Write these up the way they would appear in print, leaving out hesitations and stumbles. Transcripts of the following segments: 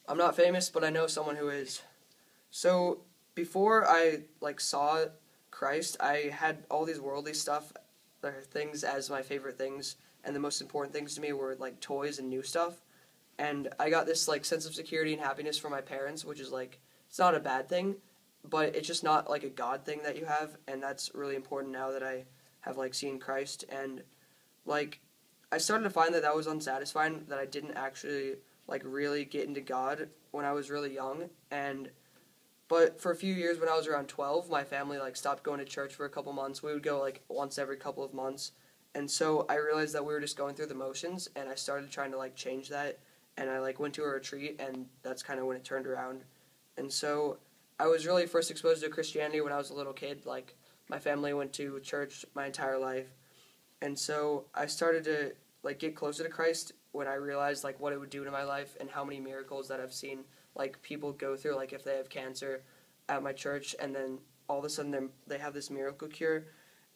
I'm not famous, but I know someone who is. So before I saw Christ, I had all these worldly stuff, things as my favorite things, and the most important things to me were like toys and new stuff. And I got this sense of security and happiness from my parents, which is it's not a bad thing, but it's just not like a God thing that you have, and that's really important now that I have seen Christ. And like I started to find that that was unsatisfying, that I didn't actually really get into God when I was really young. And but for a few years when I was around 12, my family stopped going to church for a couple months. We would go once every couple of months. And so I realized that we were just going through the motions, and I started trying to change that. And I went to a retreat, and that's kind of when it turned around. And so I was really first exposed to Christianity when I was a little kid. My family went to church my entire life. And so I started to get closer to Christ when I realized what it would do to my life and how many miracles that I've seen people go through, if they have cancer at my church, and then all of a sudden they have this miracle cure.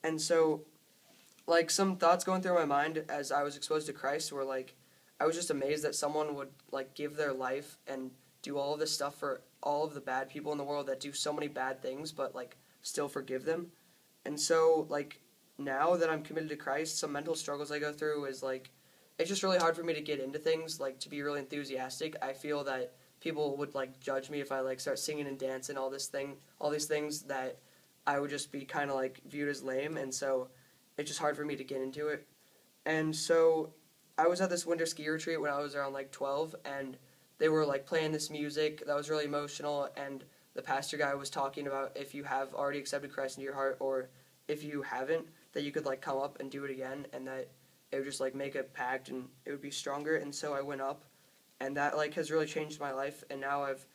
And so some thoughts going through my mind as I was exposed to Christ were I was just amazed that someone would give their life and do all of this stuff for all of the bad people in the world that do so many bad things, but still forgive them. And so now that I'm committed to Christ, some mental struggles I go through is it's just really hard for me to get into things, to be really enthusiastic. I feel that people would judge me if I start singing and dancing, all these things that I would just be kind of viewed as lame, and so it's just hard for me to get into it. And so I was at this winter ski retreat when I was around 12, and they were playing this music that was really emotional, and the pastor guy was talking about if you have already accepted Christ into your heart, or if you haven't, that you could come up and do it again, and that it would just make a pact and it would be stronger. And so I went up, and that has really changed my life. And now I've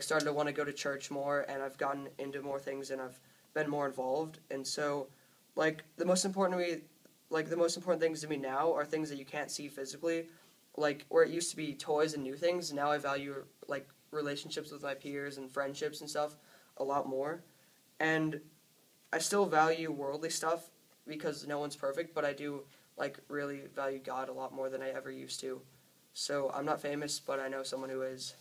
started to want to go to church more, and I've gotten into more things, and I've been more involved. And so the most important to me, the most important things to me now are things that you can't see physically, where it used to be toys and new things. Now I value relationships with my peers and friendships and stuff a lot more. And I still value worldly stuff because no one's perfect, but I do really value God a lot more than I ever used to. So I'm not famous, but I know someone who is.